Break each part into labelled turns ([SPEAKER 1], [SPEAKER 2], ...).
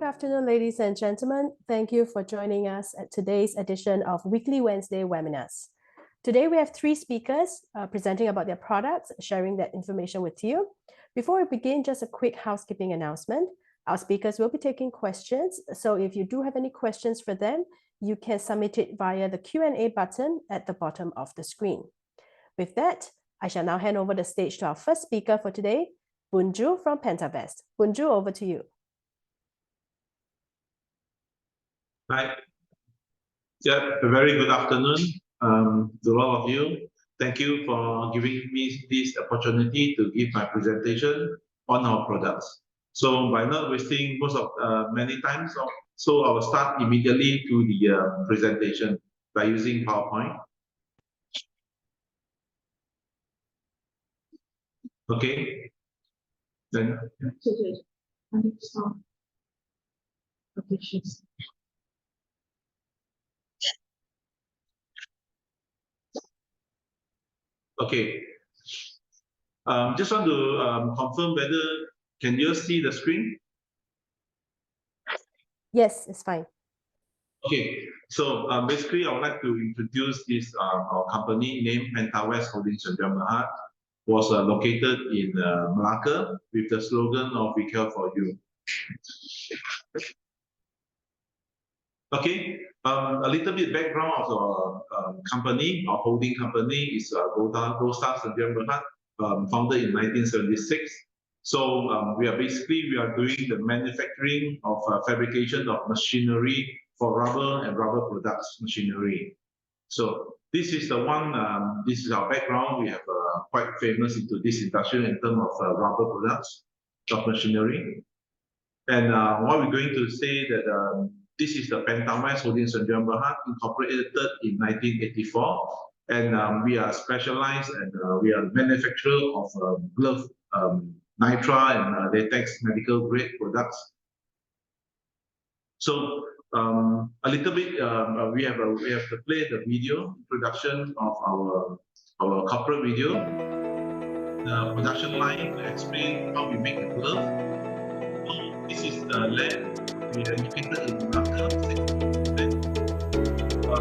[SPEAKER 1] Good afternoon, ladies and gentlemen. Thank you for joining us at today's edition of Weekly Wednesday webinars. Today, we have three speakers presenting about their products, sharing that information with you. Before we begin, just a quick housekeeping announcement. Our speakers will be taking questions. So if you do have any questions for them, you can submit it via the Q&A button at the bottom of the screen. With that, I shall now hand over the stage to our first speaker for today, Boon from Pentavest. Boon, over to you.
[SPEAKER 2] Hi. Yeah, a very good afternoon to all of you. Thank you for giving me this opportunity to give my presentation on our products. So by not wasting many times, so I will start immediately to the presentation by using PowerPoint. Okay. Then. Okay. Just want to confirm whether can you see the screen?
[SPEAKER 1] Yes, it's fine.
[SPEAKER 2] Okay. So basically, I would like to introduce this our company named Pentavest Holdings Berhad. Was located in Malacca with the slogan of "We Care for You." Okay. A little bit background of our company. Our holding company is Gupta Berhad, founded in 1976. So we are doing the manufacturing of fabrication of machinery for rubber and rubber products machinery. So this is the one. This is our background. We have quite famous into this industry in terms of rubber products of machinery. And what we're going to say that this is the Pentavest Holdings Berhad, incorporated in 1984, and we are specialized and we are manufacturer of glove, nitrile and latex medical grade products. So a little bit, we have to play the video production of our corporate video, the production line to explain how we make the glove. So this is the lab we are located in Malacca,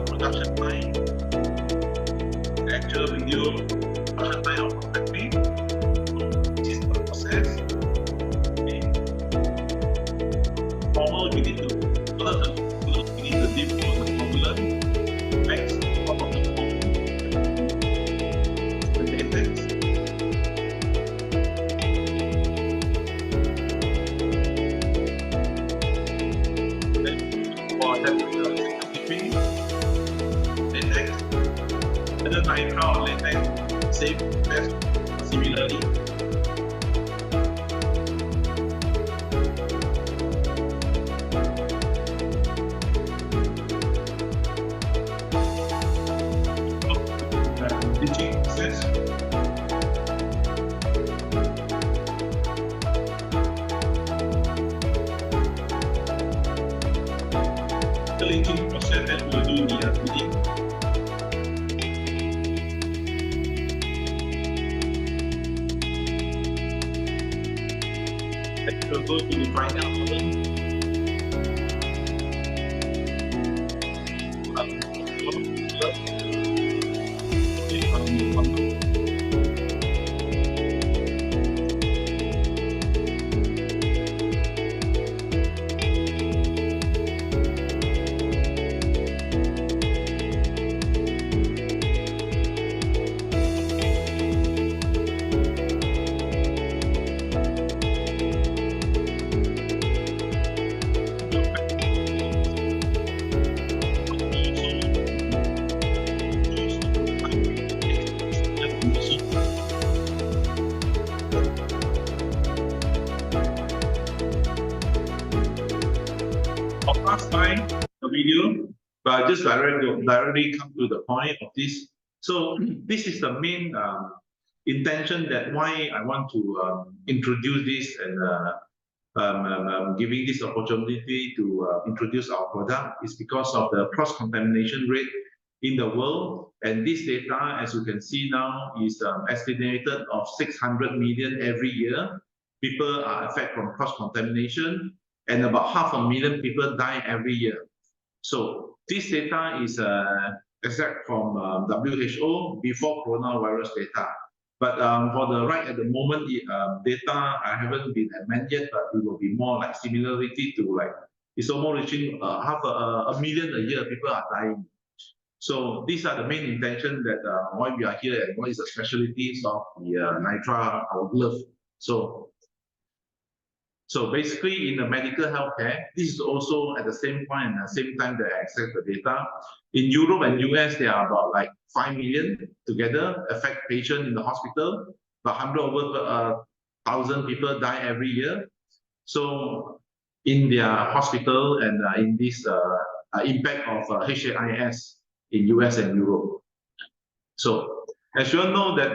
[SPEAKER 2] production line, the actual video production line of our factory. This is the process. Okay. Formal, we need to deep the formula, X of the latex. For that, between latex, other nitrile or latex, same as similarly. We'll go to the final model. But just directly come to the point of this. So this is the main intention that why I want to introduce this and giving this opportunity to introduce our product is because of the cross-contamination rate in the world. And this data, as you can see now, is estimated of 600 million every year. People are affected from cross-contamination. and about 500,000 people die every year. So this data is exact from WHO before coronavirus data. But for the right at the moment, data I haven't been amended yet, but it will be more like similarity to like, it's almost reaching half a million a year, people are dying. So these are the main intention that why we are here and what is the specialties of the NITRA, our glove. So basically in the medical healthcare, this is also at the same point and at the same time that I access the data. In Europe and US, there are about like 5 million together affect patients in the hospital, but 100,000 people die every year. So in their hospital and in this impact of HAIS in US and Europe. So as you all know that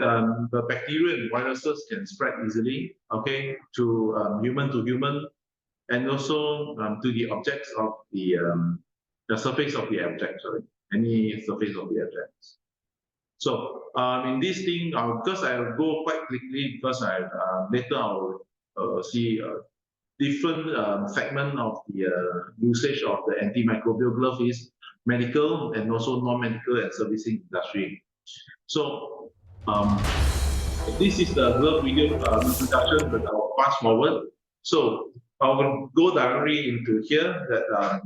[SPEAKER 2] the bacteria and viruses can spread easily, okay, to human to human, and also to the objects of the surface of the object, sorry, any surface of the objects. So in this thing, because I'll go quite quickly because later I'll see different segment of the usage of the antimicrobial glove is medical and also non-medical and servicing industry. So this is the glove video introduction, but I'll fast forward. So I will go directly into here that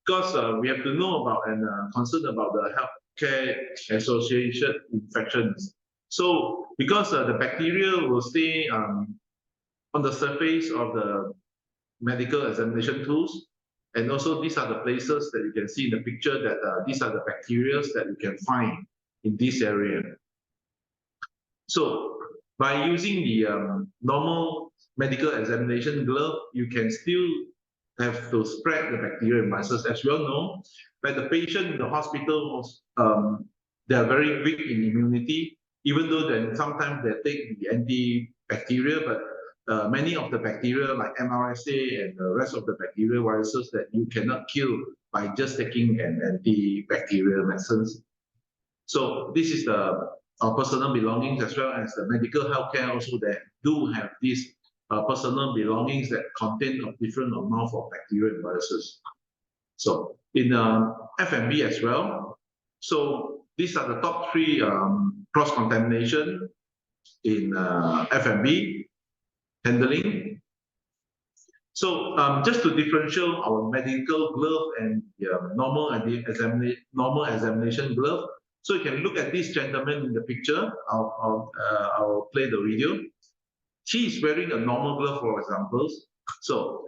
[SPEAKER 2] because we have to know about and concern about the healthcare associated infections. So because the bacteria will stay on the surface of the medical examination tools, and also these are the places that you can see in the picture that these are the bacteria that you can find in this area. So by using the normal medical examination glove, you can still have to spread the bacteria and viruses. As we all know, that the patient in the hospital, they are very weak in immunity, even though then sometimes they take the antibacterial, but many of the bacteria like MRSA and the rest of the bacterial viruses that you cannot kill by just taking an antibacterial medicines. So this is the personal belongings as well as the medical healthcare also that do have these personal belongings that contain a different amount of bacteria and viruses. So in F&B as well. So these are the top 3 cross-contamination in F&B handling. So just to differentiate our medical glove and normal examination glove. So you can look at this gentleman in the picture. I'll play the video. He is wearing a normal glove, for example. So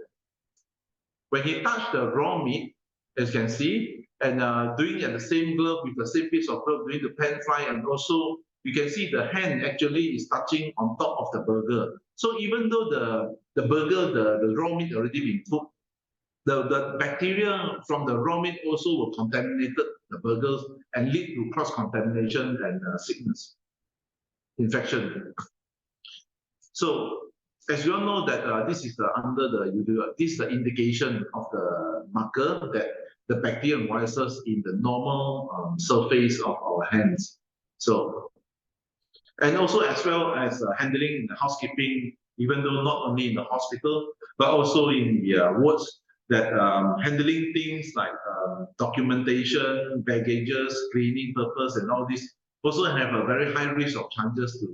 [SPEAKER 2] when he touched the raw meat, as you can see, and doing at the same glove with the same piece of glove, doing the pan fry, and also you can see the hand actually is touching on top of the burger. So even though the burger, the raw meat already been cooked, the bacteria from the raw meat also will contaminate the burgers and lead to cross-contamination and sickness, infection. So as you all know that this is this is the indication of the marker that the bacteria and viruses in the normal surface of our hands. So, and also as well as handling the housekeeping, even though not only in the hospital, but also in the wards, that handling things like documentation, baggages, cleaning purpose, and all this also have a very high risk of chances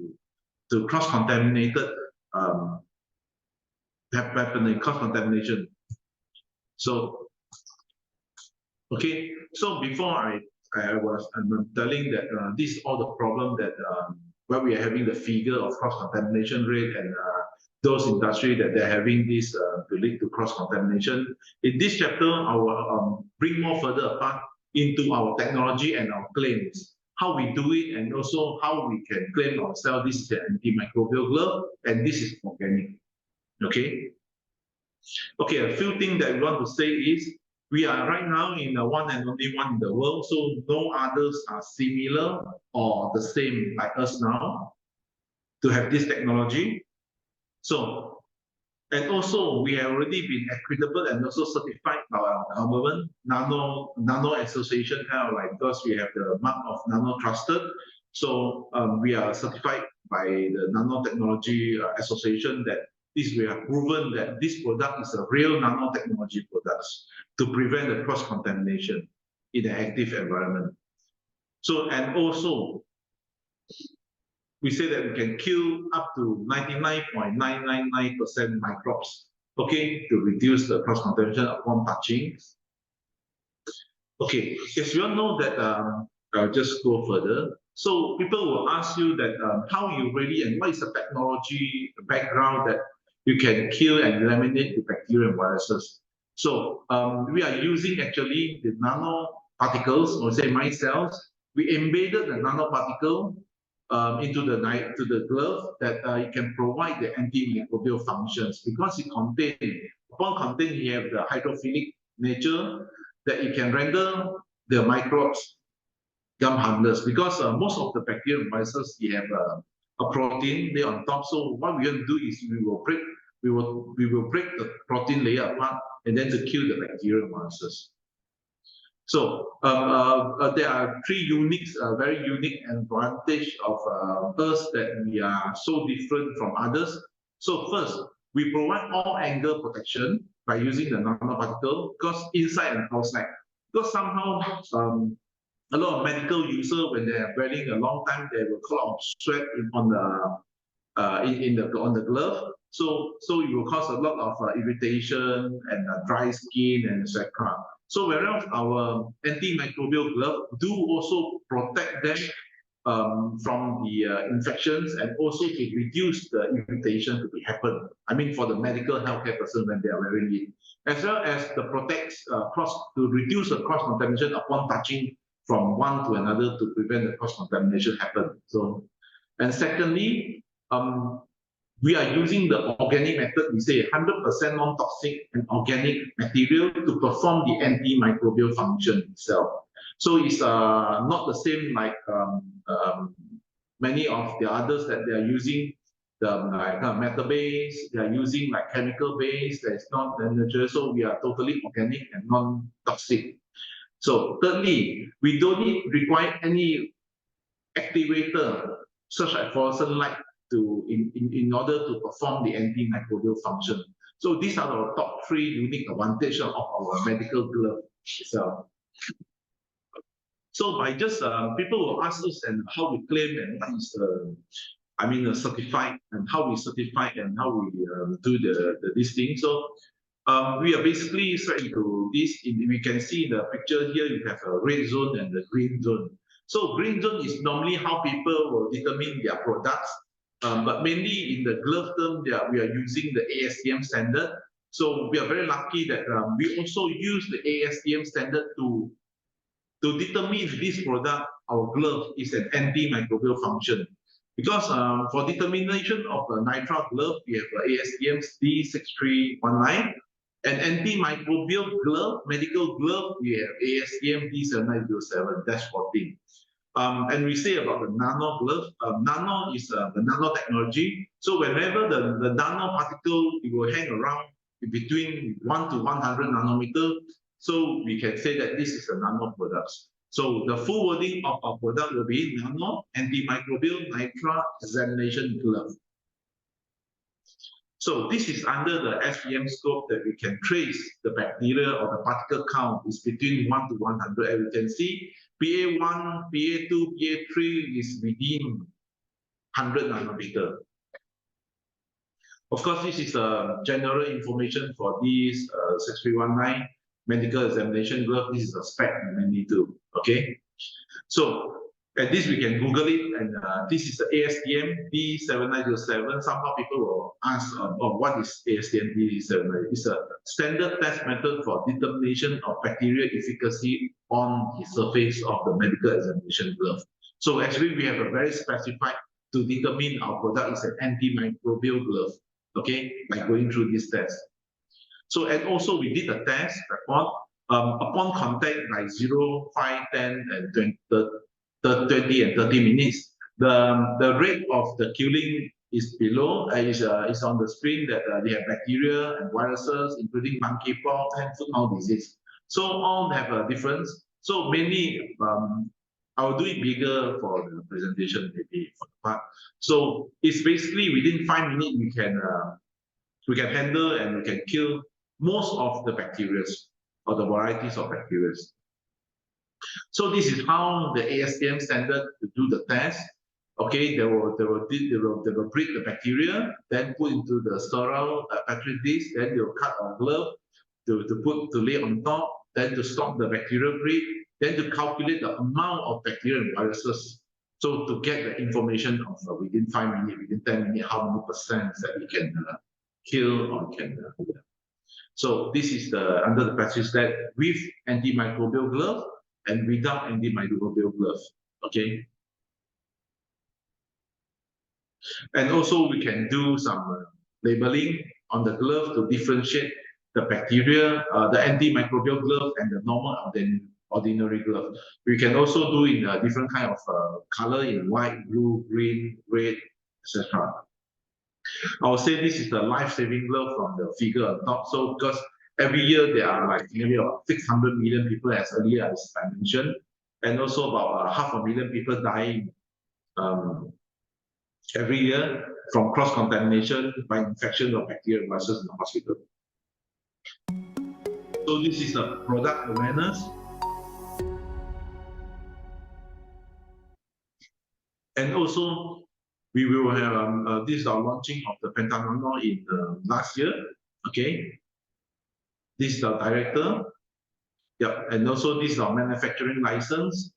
[SPEAKER 2] to cross-contaminated happening, cross-contamination. So, okay, so before I'm telling that this is all the problem that where we are having the figure of cross-contamination rate and those industry that they're having this to lead to cross-contamination. In this chapter, I will bring more further apart into our technology and our claims, how we do it, and also how we can claim ourselves this is an antimicrobial glove and this is organic. Okay. Okay, a few things that we want to say is we are right now in the one and only one in the world, so no others are similar or the same like us now to have this technology. So, and also we have already been equitable and also certified by our government, Nano Association kind of like, because we have the mark of Nano Trusted. So we are certified by the Nanotechnology Association that this we have proven that this product is a real nanotechnology product to prevent the cross-contamination in an active environment. So, and also, we say that we can kill up to 99.999% microbes, okay, to reduce the cross-contamination upon touching. Okay, as you all know that, I'll just go further. So people will ask you that how you really and what is the technology background that you can kill and eliminate the bacteria and viruses. So we are using actually the nanoparticles, or say micelles. We embedded the nanoparticle into the glove that it can provide the antimicrobial functions because it upon containing, you have the hydrophilic nature that it can render the microbes become harmless because most of the bacteria and viruses, they have a protein layer on top. So what we're going to do is we will break the protein layer apart and then to kill the bacteria and viruses. So there are three very unique advantage of us that we are so different from others. So first, we provide all angle protection by using the nanoparticle because inside and outside. Because somehow a lot of medical users, when they are wearing a long time, they will clog of sweat on the glove. So it will cause a lot of irritation and dry skin and etc. So whereas our antimicrobial glove do also protect them from the infections and also to reduce the irritation to happen. I mean, for the medical healthcare person when they are wearing it, as well as the protects to reduce the cross contamination upon touching from one to another to prevent the cross contamination happen. So, and secondly, we are using the organic method. We say 100% non-toxic and organic material to perform the antimicrobial function itself. So it's not the same like many of the others that they are using like metal-based, they are using like chemical-based that is not natural. So we are totally organic and non-toxic. So thirdly, we don't require any activator such as fluorescent light in order to perform the antimicrobial function. So these are the top three unique advantages of our medical glove itself. So by just people will ask us and how we claim and what is certified and how we certify and how we do this thing. So we are basically straight into this. We can see in the picture here you have a red zone and the green zone. So green zone is normally how people will determine their products. But mainly in the glove term, we are using the ASTM standard. So we are very lucky that we also use the ASTM standard to determine this product, our glove, is an antimicrobial function. Because for determination of a nitrile glove, we have ASTM D6319. An antimicrobial glove, medical glove, we have ASTM D7907, that's 14. And we say about the nano glove, nano is the nanotechnology. So whenever the nano particle, it will hang around between 1 to 100 nanometer. So we can say that this is a nano product. So the full wording of our product will be nano antimicrobial nitrile examination glove. So this is under the SPM scope that we can trace the bacteria or the particle count is between 1 to 100. As you can see, PA1, PA2, PA3 is within 100 nanometer. Of course, this is general information for this 6319 medical examination glove. This is a spec we need to, okay? So at this we can Google it, and this is the ASTM D7907. Somehow people will ask, what is ASTM D7907? It's a standard test method for determination of bacterial efficacy on the surface of the medical examination glove. So actually we have a very specified to determine our product is an antimicrobial glove, okay, by going through this test. So, and also we did a test report upon contact by 0, 5, 10, and 20 and 30 minutes. The rate of the killing is below, is on the screen that they have bacteria and viruses, including monkeypox and foot mouth disease. So all have a difference. So mainly, I'll do it bigger for the presentation maybe for the part. So it's basically within 5 minutes we can we can handle and we can kill most of the bacteria or the varieties of bacteria. So this is how the ASTM standard to do the test. Okay, they will breed the bacteria, then put into the sterile petri dish, then they'll cut a glove to lay on top, then to stop the bacterial breed, then to calculate the amount of bacteria and viruses. So to get the information of within 5 minutes, within 10 minutes, how many percent that we can kill or can. So this is the under the practice that with antimicrobial glove and without antimicrobial glove. Okay. And also we can do some labeling on the glove to differentiate the bacteria, the antimicrobial glove and the normal ordinary glove. We can also do in a different kind of color in white, blue, green, red, etc. I would say this is the life-saving glove from the figure on top. So because every year there are like maybe about 600 million people as earlier as I mentioned, and also about 500,000 people dying every year from cross-contamination by infection of bacteria and viruses in the hospital. So this is a product awareness. And also, we will have, this is our launching of the Pentavest in last year, okay? This is our director. Yeah, and also this is our manufacturing license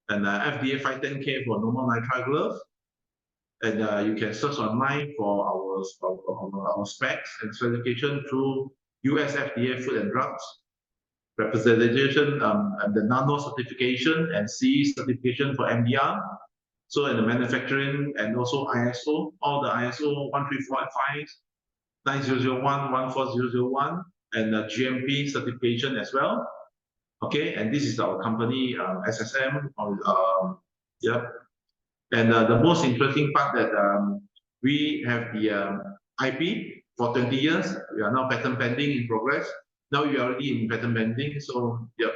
[SPEAKER 2] and FDA 510K for normal nitrile glove. And you can search online for our specs and certification through US FDA Food and Drugs representation and the nano certification and CE certification for MDR. So in the manufacturing and also ISO, all the ISO 13485, 9001, 14001, and GMP certification as well. Okay, and this is our company SSM. Yeah. And the most interesting part that we have the IP for 20 years. We are now patent pending in progress. Now we are already in patent pending. So, yeah.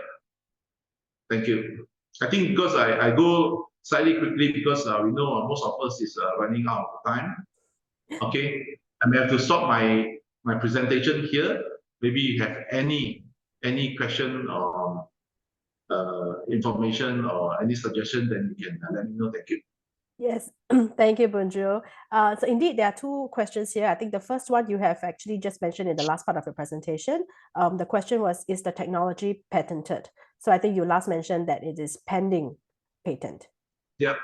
[SPEAKER 2] Thank you. I think because I go slightly quickly because we know most of us is running out of time. Okay, I may have to stop my presentation here. Maybe you have any question or information or any suggestion, then you can let me know. Thank you.
[SPEAKER 1] Yes, thank you, Bonjour. So indeed, there are two questions here. I think the first one you have actually just mentioned in the last part of your presentation. The question was, is the technology patented? So I think you last mentioned that it is pending patent.
[SPEAKER 2] Yeah,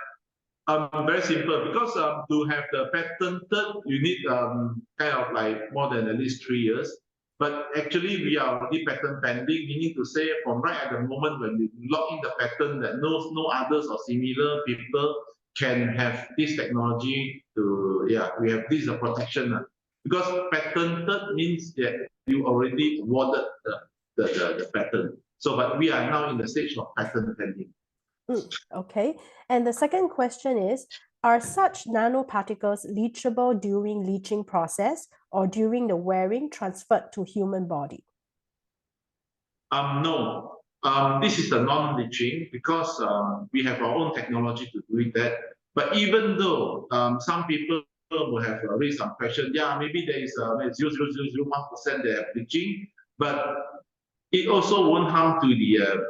[SPEAKER 2] very simple. Because to have the patented, you need kind of like more than at least 3 years. But actually, we are already patent pending. We need to say from right at the moment when we lock in the patent that no others or similar people can have this technology to, yeah, we have this protection. Because patented means that you already awarded the patent. So, but we are now in the stage of patent pending.
[SPEAKER 1] Okay. And the second question is, are such nanoparticles leachable during leaching process or during the wearing transferred to human body?
[SPEAKER 2] No. This is the non-leaching because we have our own technology to do that. But even though some people will have raised some question, yeah, maybe there is 0.0001% they have leaching, but it also won't harm to the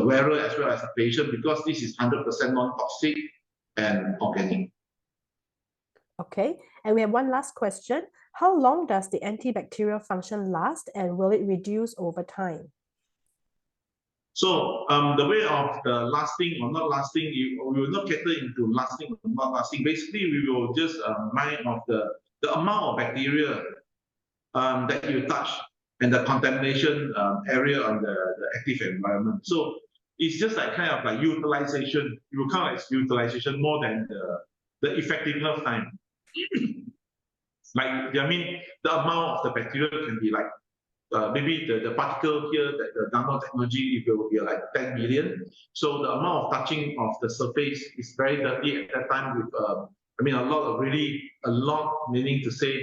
[SPEAKER 2] wearer as well as the patient because this is 100% non-toxic and organic.
[SPEAKER 1] Okay, and we have one last question. How long does the antibacterial function last and will it reduce over time?
[SPEAKER 2] So the way of the lasting or not lasting, we will not cater into lasting or not lasting. Basically, we will just mind of the amount of bacteria that you touch and the contamination area on the active environment. So it's just like kind of like utilization. You will count as utilization more than the effectiveness time. Like, I mean, the amount of the bacteria can be like maybe the particle here, that the nanotechnology, it will be like 10 million. So the amount of touching of the surface is very dirty at that time with, I mean, a lot, meaning to say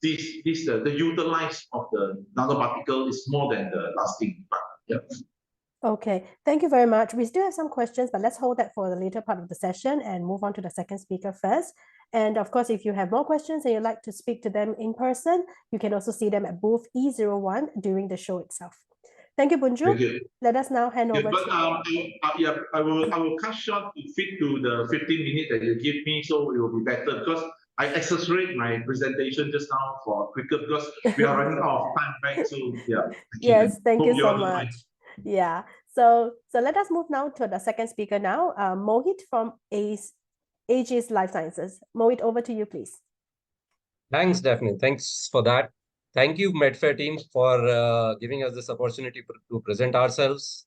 [SPEAKER 2] the utilize of the nanoparticle is more than the lasting part. Yeah.
[SPEAKER 1] Okay, thank you very much. We still have some questions, but let's hold that for the later part of the session and move on to the second speaker first. And of course, if you have more questions and you'd like to speak to them in person, you can also see them at booth E01 during the show itself. Thank you, Bunju.
[SPEAKER 2] Thank you.
[SPEAKER 1] Let us now hand over
[SPEAKER 2] But
[SPEAKER 1] to...
[SPEAKER 2] I will cut short to fit to the 15 minutes that you give me, so it will be better because I accelerate my presentation just now for quicker because we are running out of time, right? So yeah.
[SPEAKER 1] Yes, thank you so
[SPEAKER 2] Hope
[SPEAKER 1] much. Yeah. So let us move now to the second speaker now, Mohit from Aegis Lifesciences. Mohit, over to you, please.
[SPEAKER 3] Thanks, Daphne. Thanks for that. Thank you, Medfair team, for giving us this opportunity to present ourselves.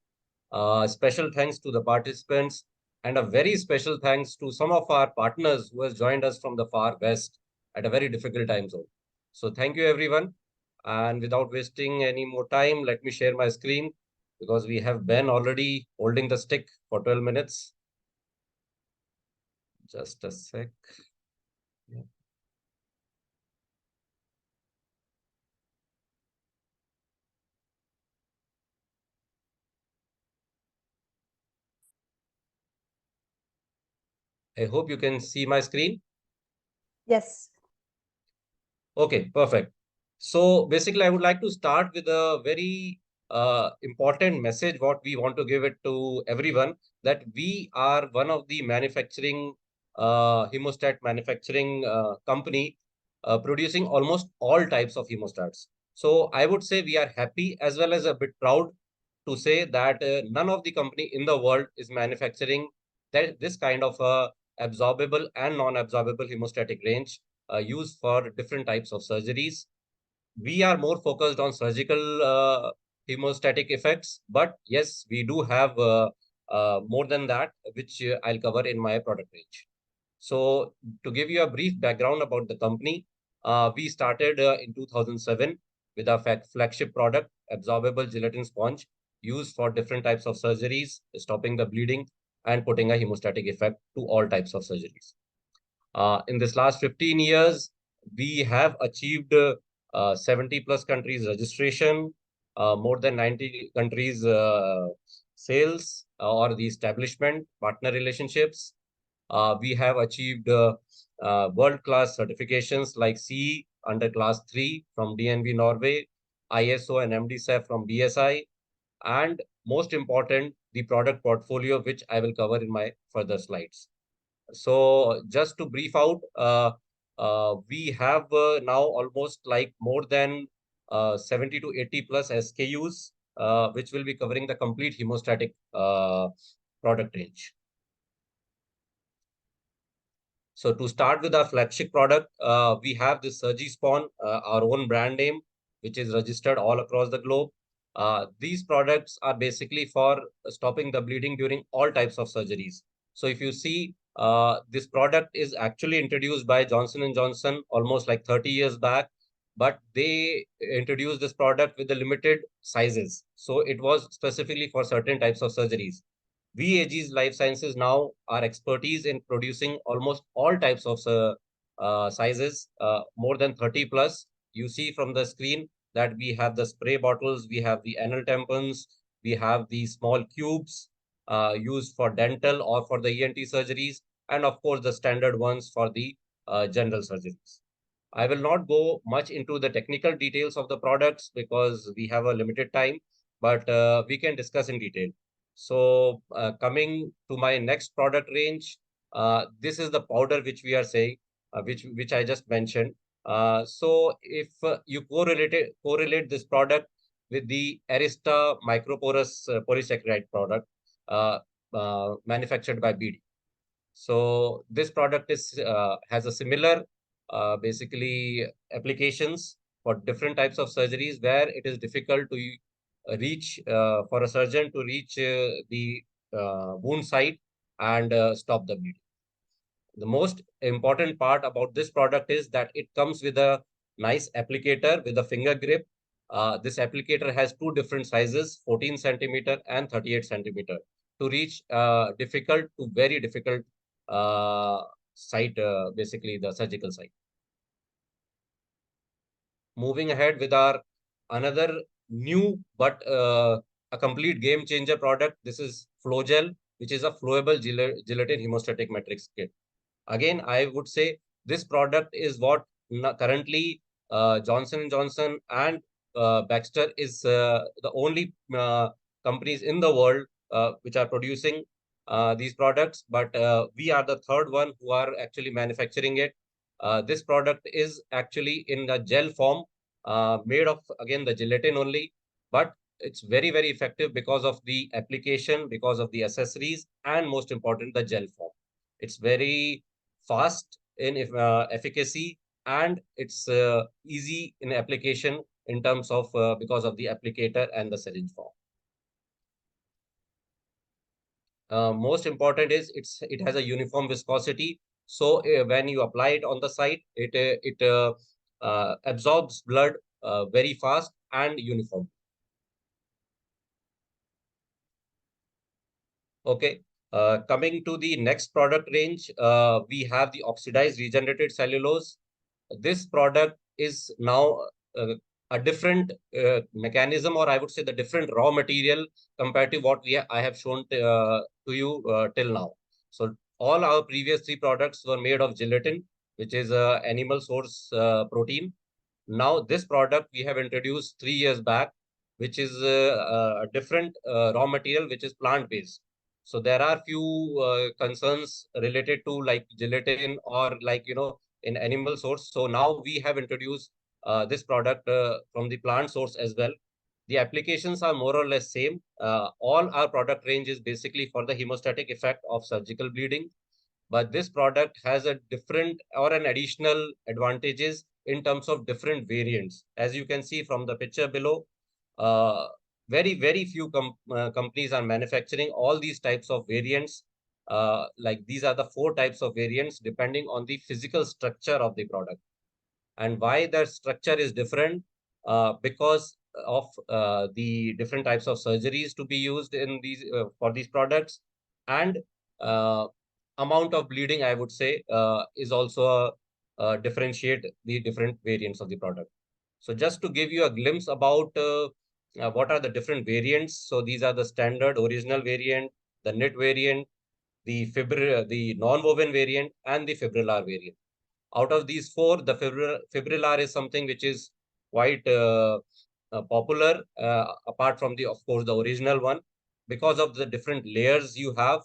[SPEAKER 3] Special thanks to the participants and a very special thanks to some of our partners who has joined us from the far west at a very difficult time zone. So thank you, everyone. And without wasting any more time, let me share my screen because we have Ben already holding the stick for 12 minutes. Just a sec. Yeah. I hope you can see my screen.
[SPEAKER 1] Yes.
[SPEAKER 3] Okay, perfect. So basically, I would like to start with a very important message, what we want to give it to everyone, that we are one of the manufacturing, hemostat manufacturing company producing almost all types of hemostats. So I would say we are happy as well as a bit proud to say that none of the company in the world is manufacturing this kind of absorbable and non-absorbable hemostatic range used for different types of surgeries. We are more focused on surgical hemostatic effects, but yes, we do have more than that, which I'll cover in my product range. So to give you a brief background about the company, we started in 2007 with our flagship product, absorbable gelatin sponge, used for different types of surgeries, stopping the bleeding and putting a hemostatic effect to all types of surgeries. In this last 15 years, we have achieved 70 plus countries registration, more than 90 countries sales or the establishment, partner relationships. We have achieved world-class certifications like CE under class 3 from DNV Norway, ISO and MDSAF from BSI, and most important, the product portfolio, which I will cover in my further slides. So just to brief out, we have now almost like more than 70 to 80 plus SKUs, which will be covering the complete hemostatic product range. So to start with our flagship product, we have the Surgispawn, our own brand name, which is registered all across the globe. These products are basically for stopping the bleeding during all types of surgeries. So if you see, this product is actually introduced by Johnson & Johnson almost like 30 years back, but they introduced this product with the limited sizes. So it was specifically for certain types of surgeries. We Aegis Lifesciences now our expertise in producing almost all types of sizes, more than 30 plus. You see from the screen that we have the spray bottles, we have the anal tampons, we have the small cubes used for dental or for the ENT surgeries, and of course the standard ones for the general surgeries. I will not go much into the technical details of the products because we have a limited time, but we can discuss in detail. So coming to my next product range, this is the powder which we are saying, which I just mentioned. So if you correlate this product with the Arista microporous polysaccharide product manufactured by BD. So this product is has a similar basically applications for different types of surgeries where it is difficult to reach for a surgeon to reach the wound site and stop the bleeding. The most important part about this product is that it comes with a nice applicator with a finger grip. This applicator has two different sizes, 14 centimeter and 38 centimeter, to reach difficult to very difficult site, basically the surgical site. Moving ahead with our another new but a complete game changer product. This is Flowgel, which is a flowable gelatin hemostatic matrix kit. Again, I would say this product is what currently Johnson & Johnson and Baxter is the only companies in the world which are producing these products, but we are the third one who are actually manufacturing it. This product is actually in the gel form, made of, again, the gelatin only, but it's very, very effective because of the application, because of the accessories, and most important, the gel form. It's very fast in efficacy, and it's easy in application in terms of because of the applicator and the syringe form. Most important is it has a uniform viscosity. So when you apply it on the site, it absorbs blood very fast and uniform. Okay. Coming to the next product range, we have the oxidized regenerated cellulose. This product is now a different mechanism, or I would say the different raw material compared to what I have shown to you till now. So all our previous three products were made of gelatin, which is animal source protein. Now this product we have introduced 3 years back, which is a different raw material, which is plant-based. So there are few concerns related to like gelatin or like, in animal source. So now we have introduced this product from the plant source as well. The applications are more or less same. All our product range is basically for the hemostatic effect of surgical bleeding. But this product has a different or an additional advantages in terms of different variants. As you can see from the picture below, very, very few companies are manufacturing all these types of variants. Like these are the 4 types of variants depending on the physical structure of the product. And why that structure is different? Because of the different types of surgeries to be used in these for these products, and amount of bleeding, I would say, is also differentiate the different variants of the product. So just to give you a glimpse about what are the different variants. So these are the standard original variant, the knit variant, the non-woven variant, and the fibrillar variant. Out of these 4, the fibrillar is something which is quite popular, apart from the, of course, the original one, because of the different layers you have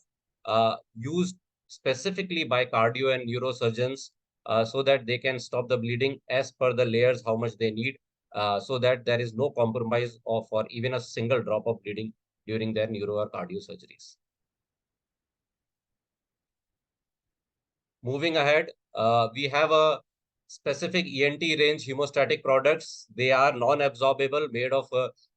[SPEAKER 3] used specifically by cardio and neurosurgeons, so that they can stop the bleeding as per the layers, how much they need, so that there is no compromise of or even a single drop of bleeding during their neuro or cardio surgeries. Moving ahead, we have a specific ENT range hemostatic products. They are non-absorbable, made of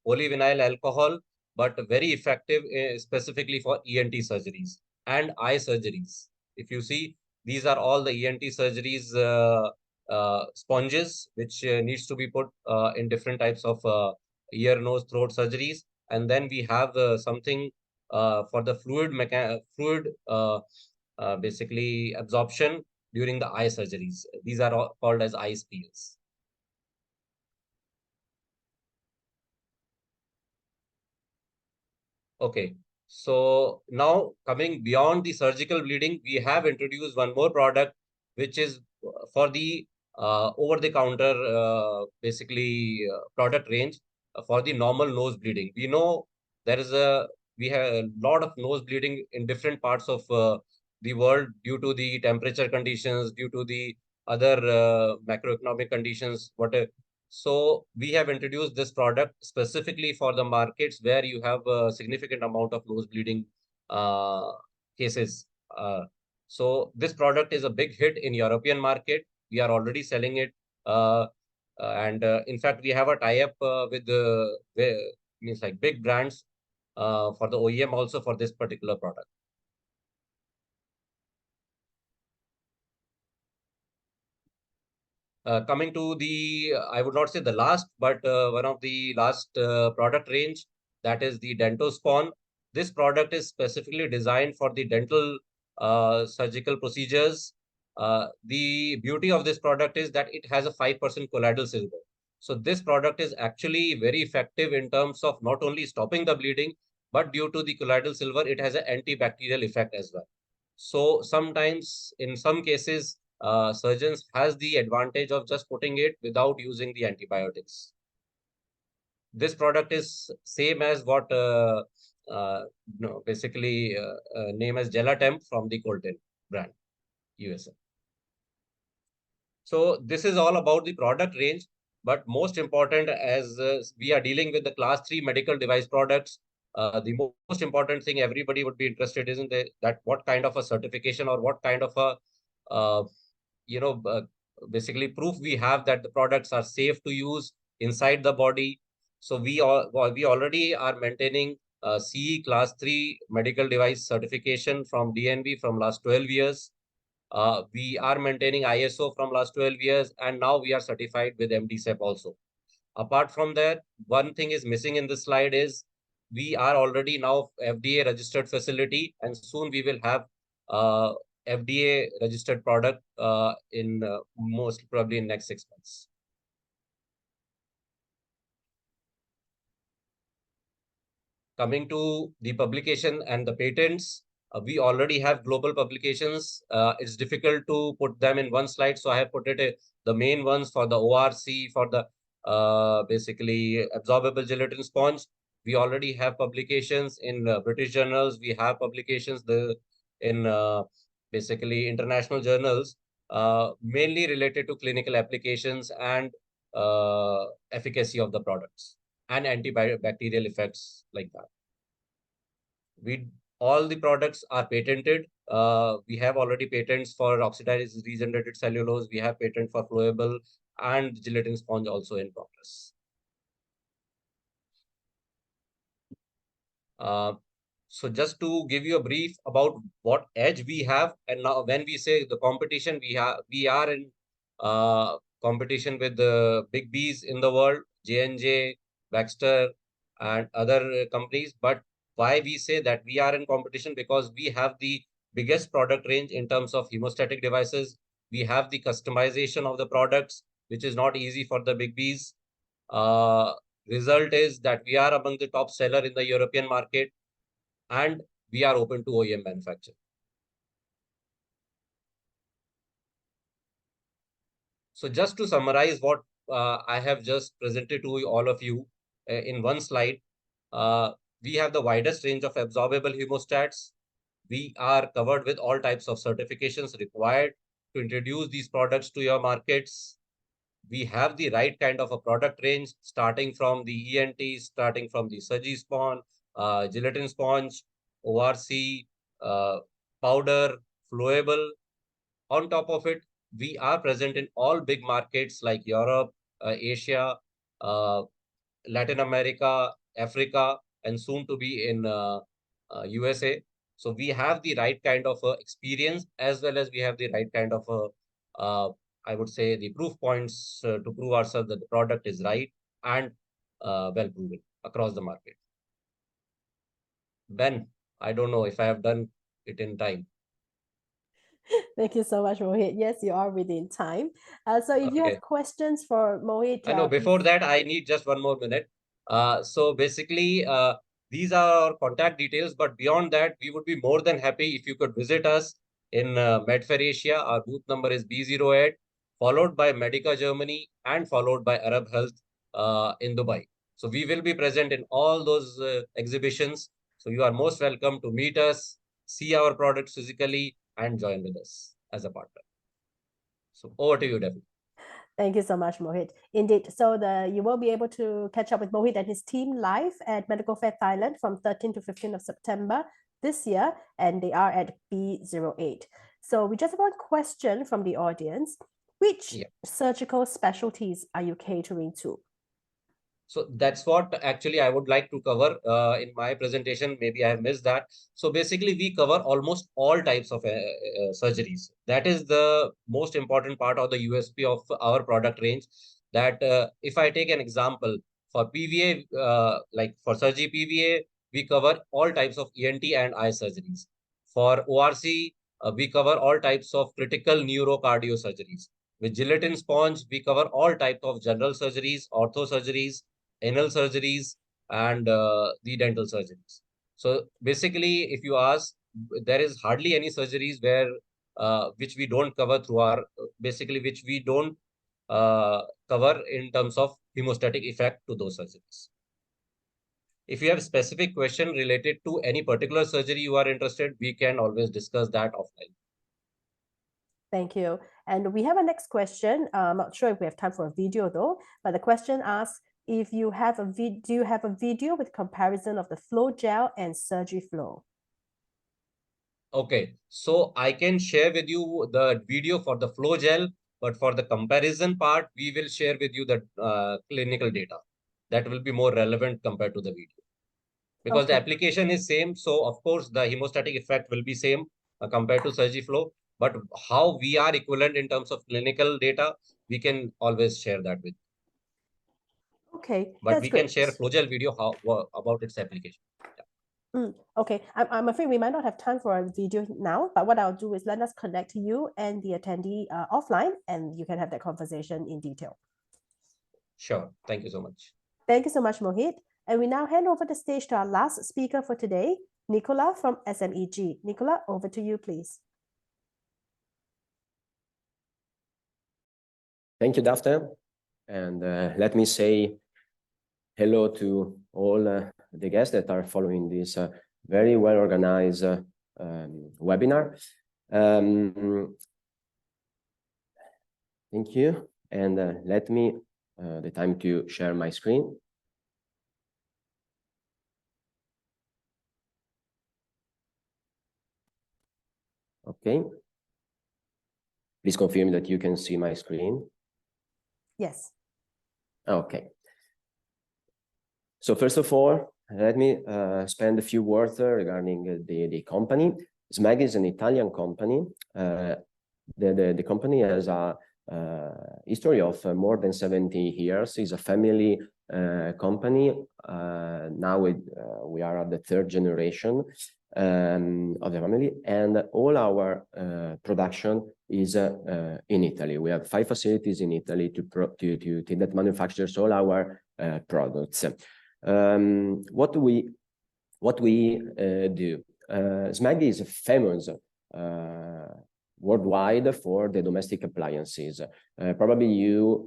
[SPEAKER 3] polyvinyl alcohol, but very effective specifically for ENT surgeries and eye surgeries. If you see, these are all the ENT surgeries sponges, which needs to be put in different types of ear, nose, throat surgeries. And then we have something for the fluid basically absorption during the eye surgeries. These are all called as eye peels. Okay, so now coming beyond the surgical bleeding, we have introduced one more product, which is for the over-the-counter basically product range for the normal nose bleeding. We know we have a lot of nose bleeding in different parts of the world due to the temperature conditions, due to the other macroeconomic conditions, whatever. So we have introduced this product specifically for the markets where you have a significant amount of nose bleeding cases. So this product is a big hit in European market. We are already selling it. And in fact, we have a tie-up with means like big brands for the OEM also for this particular product. Coming to the, I would not say the last, but one of the last product range, that is the Dentospawn. This product is specifically designed for the dental surgical procedures. The beauty of this product is that it has a 5% colloidal silver. So this product is actually very effective in terms of not only stopping the bleeding, but due to the colloidal silver, it has an antibacterial effect as well. So sometimes, in some cases, surgeons has the advantage of just putting it without using the antibiotics. This product is same as what basically name as Gelatemp from the Colton brand, USA. So this is all about the product range, but most important, as we are dealing with the class 3 medical device products, the most important thing everybody would be interested in that what kind of a certification or what kind of a uh, you know basically proof we have that the products are safe to use inside the body. So we already are maintaining CE class 3 medical device certification from DNB from last 12 years. We are maintaining ISO from last 12 years, and now we are certified with MDSEP also. Apart from that, one thing is missing in this slide is we are already now FDA registered facility, and soon we will have FDA registered product in most probably in next 6 months. Coming to the publication and the patents, we already have global publications. It's difficult to put them in one slide, so I have put it the main ones for the ORC, for the basically absorbable gelatin sponge. We already have publications in British journals. We have publications in basically international journals, mainly related to clinical applications and efficacy of the products and antibacterial effects like that. All the products are patented. We have already patents for oxidized regenerated cellulose. We have patent for flowable and gelatin sponge also in progress. So just to give you a brief about what edge we have, and now when we say the competition, we are in competition with the big Bs in the world, J&J, Baxter, and other companies. But why we say that we are in competition? Because we have the biggest product range in terms of hemostatic devices. We have the customization of the products, which is not easy for the big Bs. Result is that we are among the top seller in the European market, and we are open to OEM manufacture. So just to summarize what I have just presented to all of you in one slide, we have the widest range of absorbable hemostats. We are covered with all types of certifications required to introduce these products to your markets. We have the right kind of a product range, starting from the ENT, starting from the Surgi spawn, gelatin sponge, ORC, powder, flowable. On top of it, we are present in all big markets like Europe, Asia, Latin America, Africa, and soon to be in USA. So we have the right kind of experience, as well as we have the right kind of I would say the proof points to prove ourselves that the product is right and well proven across the market. Ben, I don't know if I have done it in time.
[SPEAKER 1] Thank you so much, Mohit. Yes, you are within time. So if you have questions for Mohit,
[SPEAKER 3] I know before that, I need just one more minute. So basically, these are our contact details. But beyond that, we would be more than happy if you could visit us in Medfair Asia. Our booth number is B08, followed by Medica Germany, and followed by Arab Health in Dubai. So we will be present in all those exhibitions. So you are most welcome to meet us, see our products physically, and join with us as a partner. So over to you, Debbie.
[SPEAKER 1] Thank you so much, Mohit. Indeed, so you will be able to catch up with Mohit and his team live at Medical Fair Thailand from 13 to 15 of September this year, and they are at B08. So we just have one question from the audience. Which surgical specialties are you catering to?
[SPEAKER 3] So that's what actually I would like to cover in my presentation. Maybe I have missed that. So basically, we cover almost all types of surgeries. That is the most important part of the USP of our product range. That if I take an example for PVA, like for surgery PVA, we cover all types of ENT and eye surgeries. For ORC, we cover all types of critical neurocardio surgeries. With gelatin sponge, we cover all types of general surgeries, ortho surgeries, anal surgeries, and the dental surgeries. So basically, if you ask, there is hardly any surgeries where which we don't cover through our basically which we don't cover in terms of hemostatic effect to those surgeries. If you have specific question related to any particular surgery you are interested, we can always discuss that offline.
[SPEAKER 1] Thank you. And we have a next question. I'm not sure if we have time for a video though, but the question asks, if you have a do you have a video with comparison of the flow gel and surgery flow?
[SPEAKER 3] Okay, so I can share with you the video for the flow gel, but for the comparison part, we will share with you the clinical data. That will be more relevant compared to the video. Because the application is same, so of course the hemostatic effect will be same compared to surgery flow. But how we are equivalent in terms of clinical data, we can always share that with you.
[SPEAKER 1] Okay,
[SPEAKER 3] but
[SPEAKER 1] that's
[SPEAKER 3] we
[SPEAKER 1] great.
[SPEAKER 3] Can share flow gel video about its application.
[SPEAKER 1] Okay, I'm afraid we might not have time for a video now, but what I'll do is let us connect you and the attendee offline, and you can have that conversation in detail.
[SPEAKER 3] Sure. Thank you so much.
[SPEAKER 1] Thank you so much, Mohit. And we now hand over the stage to our last speaker for today, Nicola from SMEG. Nicola, over to you, please.
[SPEAKER 4] Thank you, Daphne. And let me say hello to all the guests that are following this very well-organized webinar. Thank you. And let me the time to share my screen. Okay. Please confirm that you can see my screen.
[SPEAKER 1] Yes.
[SPEAKER 4] Okay. So first of all, let me spend a few words regarding the company. SMEG is an Italian company. The company has a history of more than 70 years. It's a family company. Now we are at the third generation of the family, and all our production is in Italy. We have 5 facilities in Italy that manufactures all our products. What we do? SMEG is famous worldwide for the domestic appliances. Probably you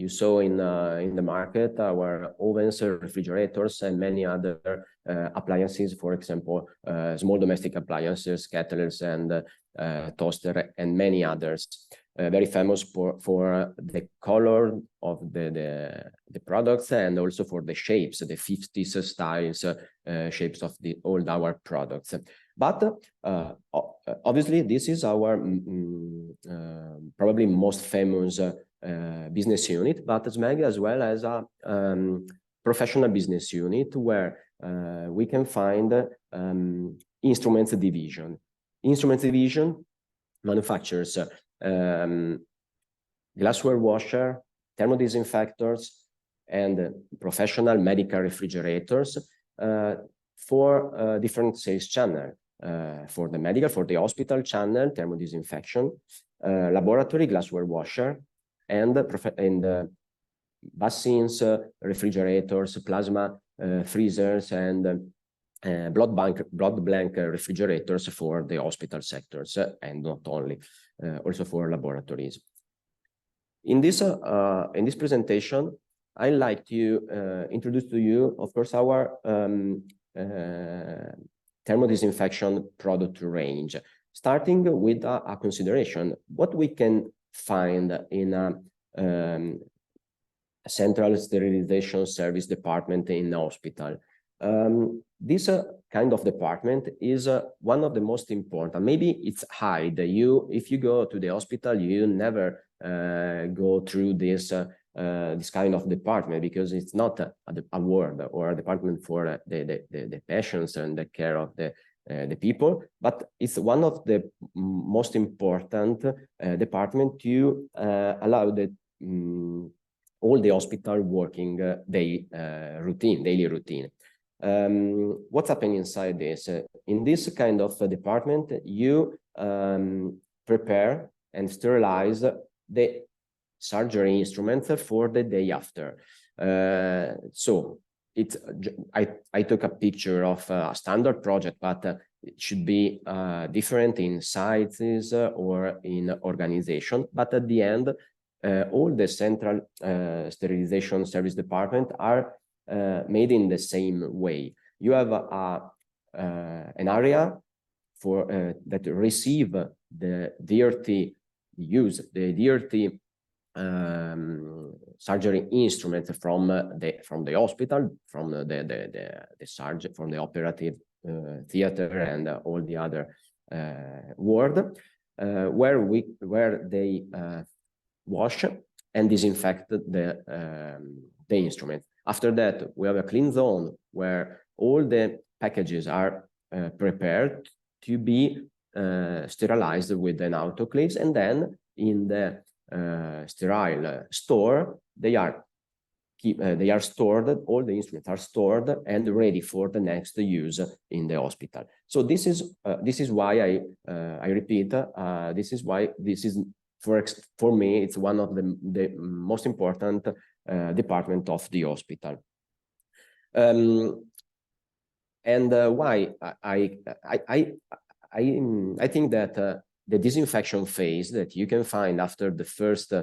[SPEAKER 4] saw in the market our ovens, refrigerators, and many other appliances. For example, small domestic appliances, kettles, and toaster, and many others. Very famous for the color of the products, and also for the shapes, the 50s styles shapes of all our products. But obviously, this is our probably most famous business unit, but SMEG as well as a professional business unit where we can find instruments division. Instruments division manufactures glassware washer, thermodisinfectors, and professional medical refrigerators for different sales channels. For the medical, for the hospital channel, thermodisinfection, laboratory glassware washer, and basins, refrigerators, plasma freezers, and blood bank refrigerators for the hospital sectors, and not only, also for laboratories. In this presentation, I'd like to introduce to you, of course, our thermodisinfection product range, starting with a consideration, what we can find in a central sterilization service department in the hospital. This kind of department is one of the most important. Maybe it's hide. If you go to the hospital, you never go through this kind of department, because it's not a ward or a department for the patients and the care of the people, but it's one of the most important department to allow all the hospital working daily routine. What's happening inside this? In this kind of department, you prepare and sterilize the surgery instruments for the day after. So I took a picture of a standard project, but it should be different in sizes or in organization. But at the end, all the central sterilization service department are made in the same way. You have an area for that receive the dirty surgery instruments from the hospital, from the surgeon, from the operative theater, and all the other ward, where they wash and disinfect the instrument. After that, we have a clean zone where all the packages are prepared to be sterilized with an autoclaves, and then in the sterile store they are stored. All the instruments are stored and ready for the next use in the hospital. So this is why I repeat, this is why this is for me it's one of the most important department of the hospital. And why I think that the disinfection phase that you can find after the first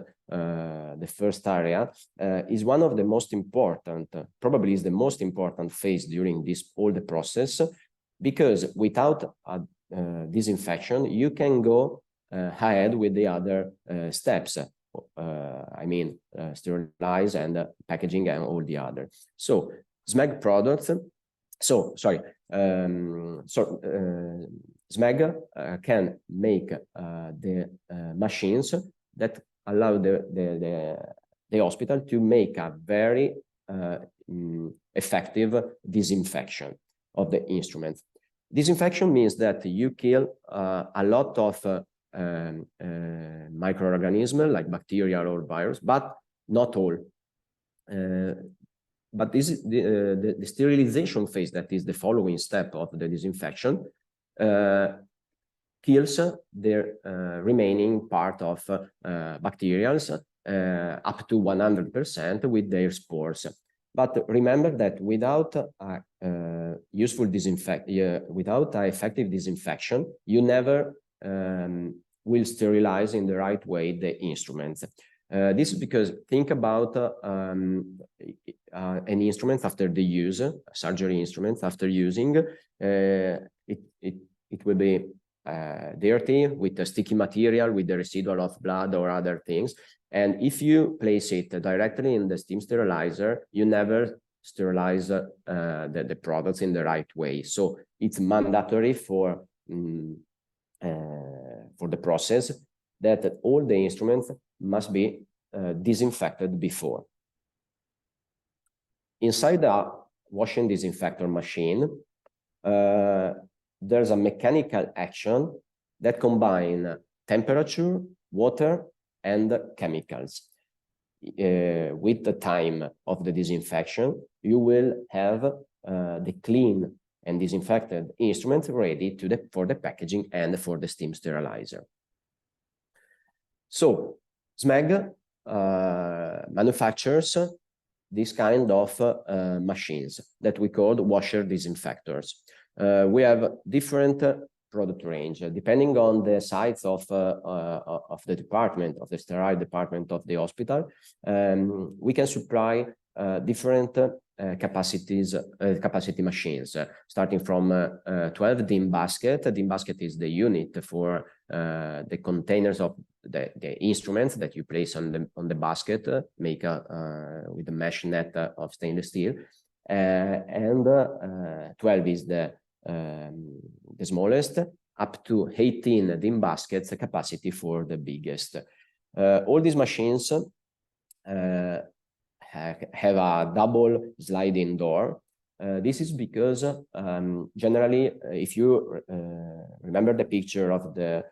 [SPEAKER 4] area is one of the most important, probably is the most important phase during all the process, because without disinfection you can go ahead with the other steps. I mean, sterilize and packaging and all the other. So SMEG products. So sorry. SMEG can make the machines that allow the hospital to make a very effective disinfection of the instruments. Disinfection means that you kill a lot of microorganisms like bacteria or virus, but not all. But this is the sterilization phase, that is the following step of the disinfection, kills the remaining part of bacterials up to 100% with their spores. But remember that without useful without effective disinfection, you never will sterilize in the right way the instruments. This is because think about an instrument after the use, surgery instruments after using, it will be dirty with a sticky material, with the residual of blood or other things. And if you place it directly in the steam sterilizer, you never sterilize the products in the right way. So it's mandatory for the process that all the instruments must be disinfected before. Inside the washing disinfector machine, there's a mechanical action that combine temperature, water, and chemicals. With the time of the disinfection, you will have the clean and disinfected instruments ready for the packaging and for the steam sterilizer. So SMEG manufactures this kind of machines that we call washer disinfectors. We have different product range depending on the size of the department, of the sterile department of the hospital. We can supply different capacity machines, starting from 12 DIN basket. DIN basket is the unit for the containers of the instruments that you place on the basket, make with a mesh net of stainless steel, and 12 is the smallest, up to 18 DIN baskets capacity for the biggest. All these machines have a double sliding door. This is because generally, if you remember the picture of the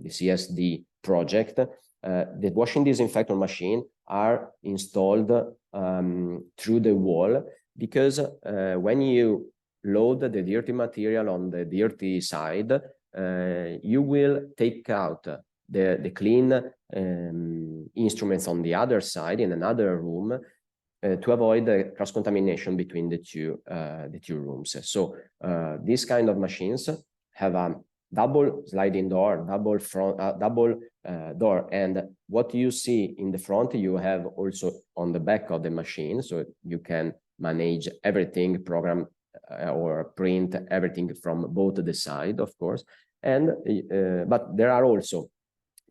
[SPEAKER 4] CSD project, the washing disinfector machine are installed through the wall, because when you load the dirty material on the dirty side, you will take out the clean instruments on the other side in another room to avoid the cross-contamination between the two rooms. So these kind of machines have a double sliding door, double front, double door, and what you see in the front, you have also on the back of the machine, so you can manage everything, program or print everything from both the side, of course. And but there are also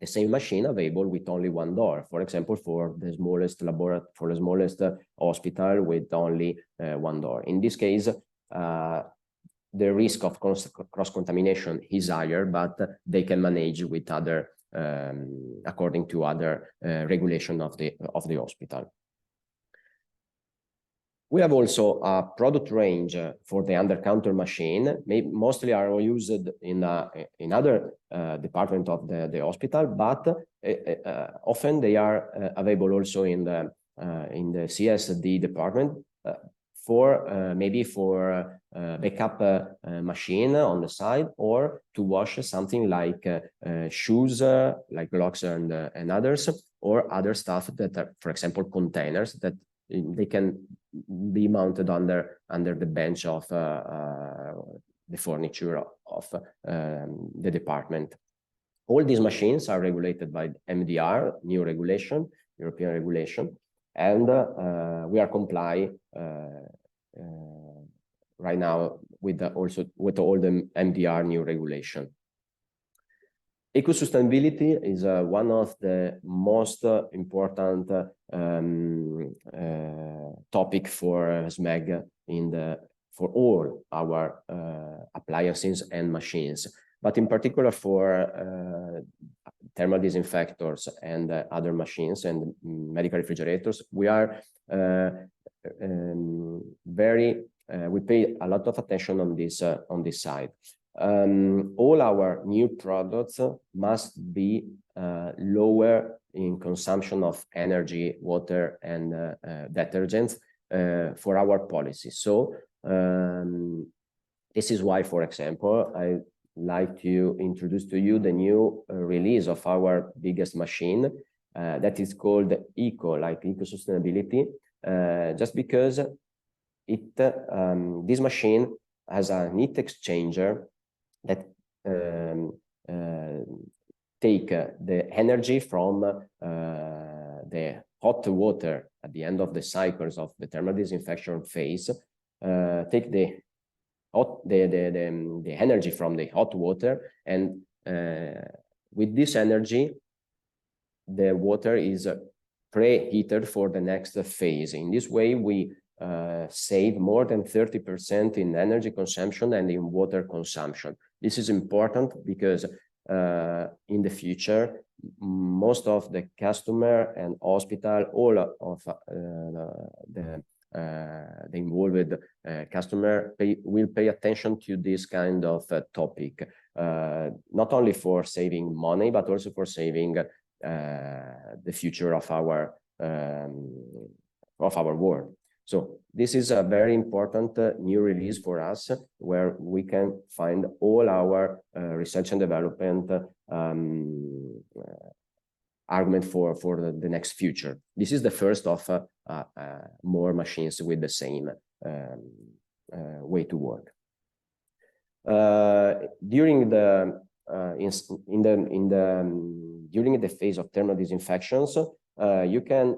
[SPEAKER 4] the same machine available with only one door. For example, for the smallest laboratory, for the smallest hospital with only one door. In this case, the risk of cross-contamination is higher, but they can manage with other, according to other regulation of the hospital. We have also a product range for the under-counter machine. Mostly are used in other department of the hospital, but often they are available also in the CSD department for maybe for backup machine on the side, or to wash something like shoes, like locks and others, or other stuff that are, for example, containers that they can be mounted under the bench of the furniture of the department. All these machines are regulated by MDR, new regulation, European regulation, and we are comply right now with also with all the MDR new regulation. Eco-sustainability is one of the most important topic for SMEG for all our appliances and machines, but in particular for thermal disinfectors and other machines and medical refrigerators. We are we pay a lot of attention on this side. All our new products must be lower in consumption of energy, water, and detergents for our policy. So this is why, for example, I like to introduce to you the new release of our biggest machine that is called Eco, like eco-sustainability, just because this machine has a heat exchanger that take the energy from the hot water at the end of the cycles of the thermal disinfection phase, take the energy from the hot water, and with this energy, the water is preheated for the next phase. In this way, we save more than 30% in energy consumption and in water consumption. This is important because in the future, most of the customer and hospital, all of the involved customer will pay attention to this kind of topic, not only for saving money, but also for saving the future of our world. So this is a very important new release for us, where we can find all our research and development argument for the next future. This is the first of more machines with the same way to work. During the phase of thermal disinfections, you can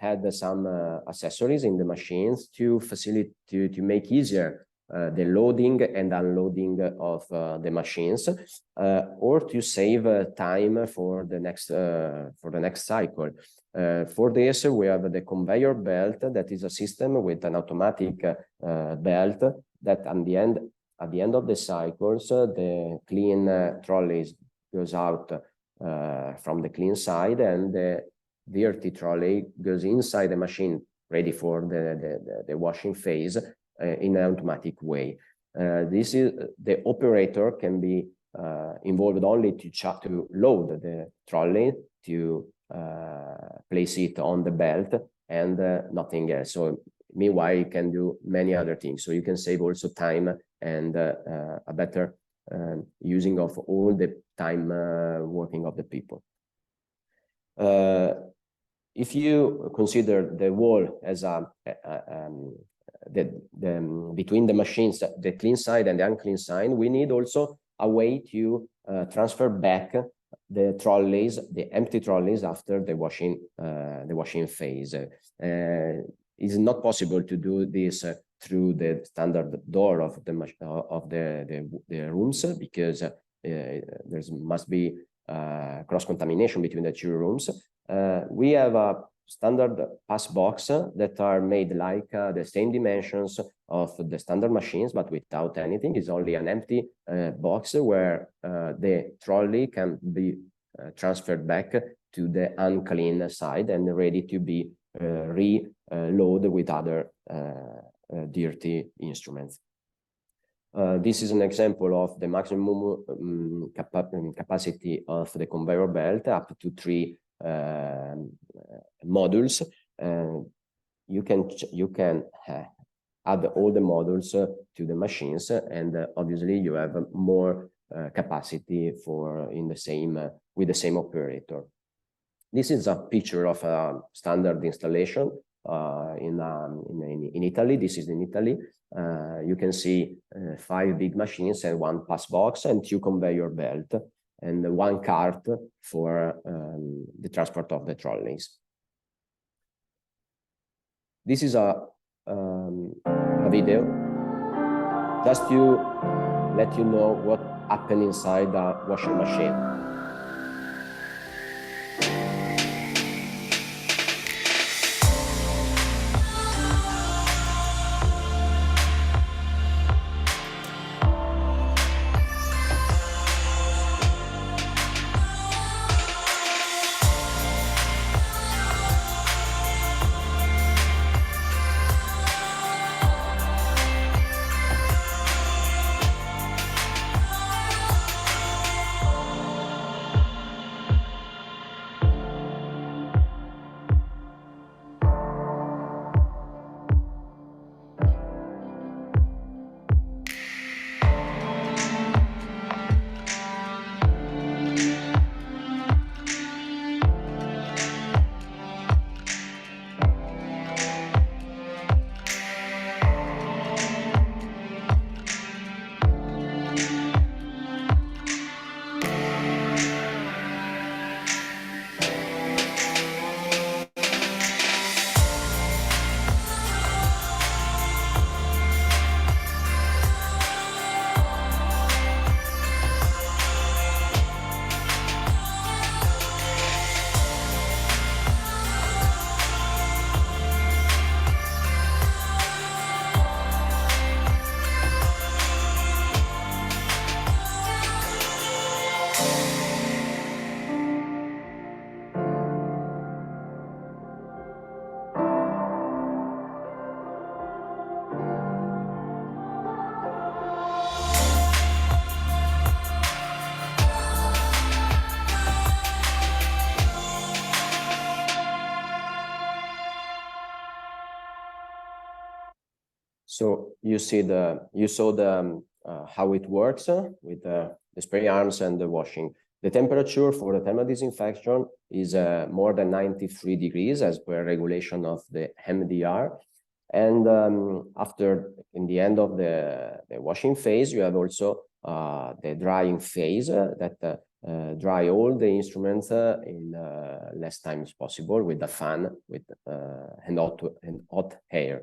[SPEAKER 4] add some accessories in the machines to facilitate to make easier the loading and unloading of the machines, or to save time for the next cycle. For this, we have the conveyor belt, that is a system with an automatic belt that at the end of the cycles, the clean trolleys goes out from the clean side, and the dirty trolley goes inside the machine, ready for the washing phase in an automatic way. This is the operator can be involved only to load the trolley, to place it on the belt, and nothing else. So meanwhile, you can do many other things. So you can save also time and a better using of all the time working of the people. If you consider the wall as between the machines, the clean side and the unclean side, we need also a way to transfer back the trolleys, the empty trolleys after the washing phase. It's not possible to do this through the standard door of the rooms, because there must be cross-contamination between the two rooms. We have a standard pass box that are made like the same dimensions of the standard machines, but without anything. It's only an empty box where the trolley can be transferred back to the unclean side and ready to be reloaded with other dirty instruments. This is an example of the maximum capacity of the conveyor belt, up to 3 modules. You can add all the modules to the machines, and obviously you have more capacity for with the same operator. This is a picture of a standard installation in Italy. This is in Italy. You can see 5 big machines and 1 pass box and 2 conveyor belt and 1 cart for the transport of the trolleys. This is a video just to let you know what happened inside the washing machine. So you saw how it works with the spray arms and the washing. The temperature for the thermal disinfection is more than 93 degrees as per regulation of the MDR. And in the end of the washing phase, you have also the drying phase that dry all the instruments in less time as possible with the fan and hot air.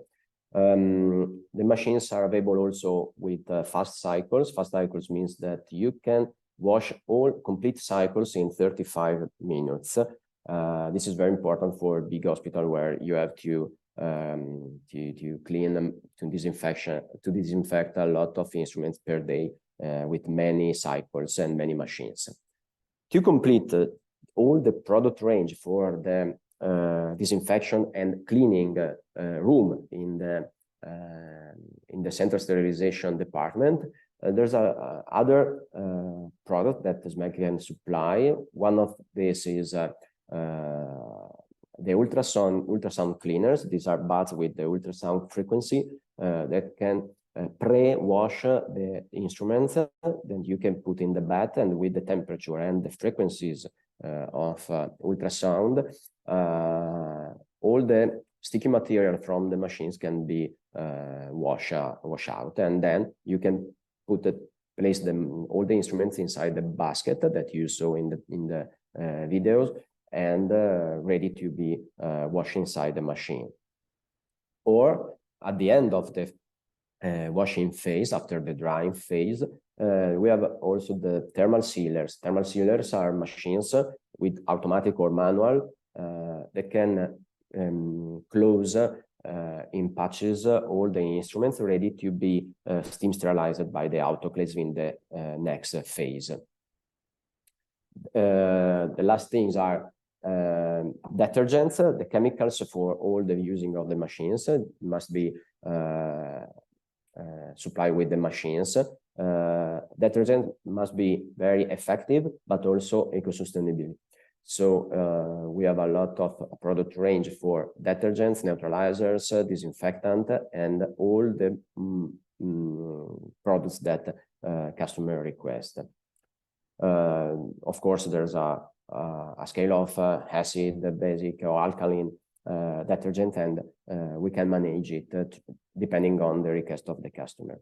[SPEAKER 4] The machines are available also with fast cycles. Fast cycles means that you can wash all complete cycles in 35 minutes. This is very important for big hospital where you have to clean them, to disinfect a lot of instruments per day with many cycles and many machines. To complete all the product range for the disinfection and cleaning room in the central sterilization department, there's other product that SMEG can supply. One of these is the ultrasound cleaners. These are baths with the ultrasound frequency that can pre-wash the instruments, then you can put in the bath, and with the temperature and the frequencies of ultrasound, all the sticky material from the machines can be wash out, and then you can place all the instruments inside the basket that you saw in the videos, and ready to be washed inside the machine. Or at the end of the washing phase, after the drying phase, we have also the thermal sealers. Thermal sealers are machines with automatic or manual that can close in patches all the instruments, ready to be steam sterilized by the autoclaves in the next phase. The last things are detergents. The chemicals for all the using of the machines must be supplied with the machines. Detergent must be very effective, but also eco-sustainable. So we have a lot of product range for detergents, neutralizers, disinfectant, and all the products that customer request. Of course, there's a scale of acid, basic, or alkaline detergent, and we can manage it depending on the request of the customer.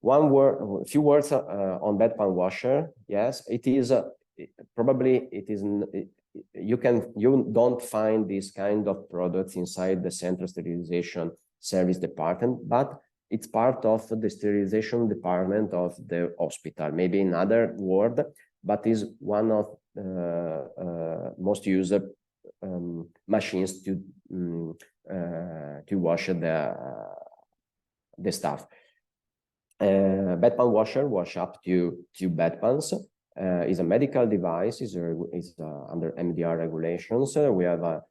[SPEAKER 4] A few words on bedpan washer. Yes, it is probably it is. You don't find this kind of products inside the central sterilization service department, but it's part of the sterilization department of the hospital. Maybe in other word, but is one of most used machines to wash the stuff. Bedpan washer wash up to bedpans. Is a medical device. Is under MDR regulations. We have a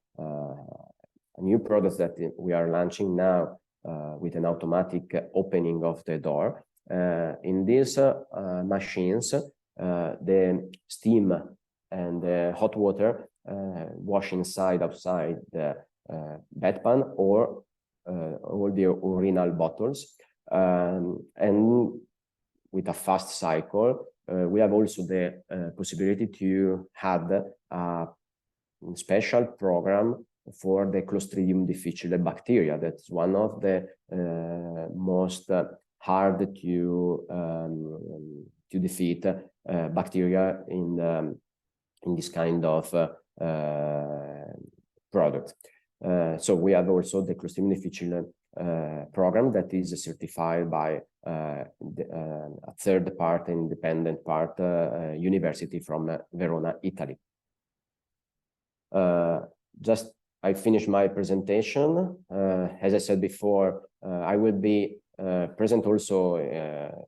[SPEAKER 4] new product that we are launching now with an automatic opening of the door. In these machines, the steam and the hot water wash inside, outside the bedpan, or all the urinal bottles, and with a fast cycle. We have also the possibility to have a special program for the Clostridium difficile bacteria. That's one of the most hard to defeat bacteria in this kind of product. So we have also the Clostridium difficile program that is certified by a third part, independent part, university from Verona, Italy. Just I finished my presentation. As I said before, I will be present also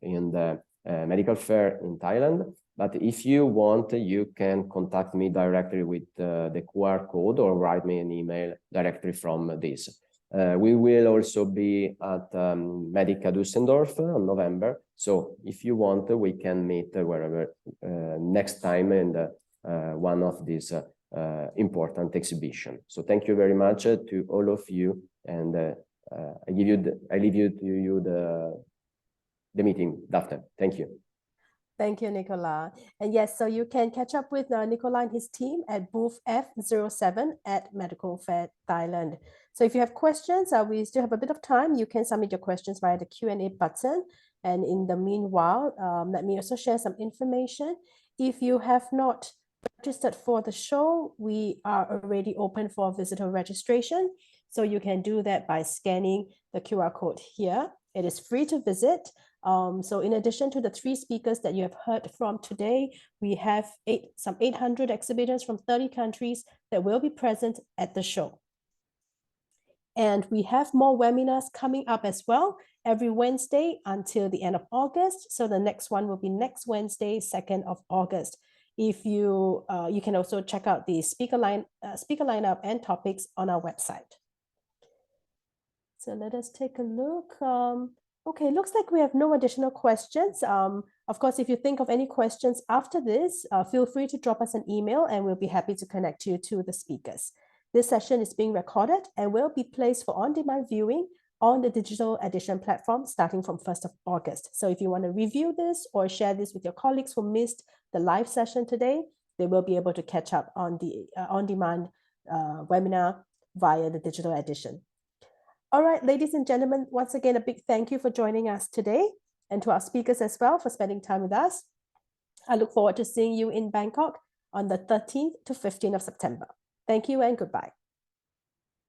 [SPEAKER 4] in the medical fair in Thailand. But if you want, you can contact me directly with the QR code, or write me an email directly from this. We will also be at Medica Düsseldorf in November. So if you want, we can meet wherever next time in one of these important exhibition. So thank you very much to all of you, and I leave you the meeting, Daphne. Thank you.
[SPEAKER 1] Thank you, Nicola. And yes, so you can catch up with Nicola and his team at booth F07 at Medical Fair Thailand. So if you have questions, we still have a bit of time. You can submit your questions via the Q&A button. And in the meanwhile, let me also share some information. If you have not registered for the show, we are already open for visitor registration. So you can do that by scanning the QR code here. It is free to visit. So in addition to the 3 speakers that you have heard from today, we have some 800 exhibitors from 30 countries that will be present at the show. And we have more webinars coming up as well every Wednesday until the end of August. So the next one will be next Wednesday, 2nd of August. If you can also check out the speaker lineup and topics on our website. So let us take a look. Okay, looks like we have no additional questions. Of course, if you think of any questions after this, feel free to drop us an email and we'll be happy to connect you to the speakers. This session is being recorded and will be placed for on-demand viewing on the digital edition platform starting from 1st of August. So if you want to review this or share this with your colleagues who missed the live session today, they will be able to catch up on the on-demand webinar via the digital edition. All right, ladies and gentlemen, once again, a big thank you for joining us today, and to our speakers as well for spending time with us. I look forward to seeing you in Bangkok on the 13th to 15th of September. Thank you and goodbye.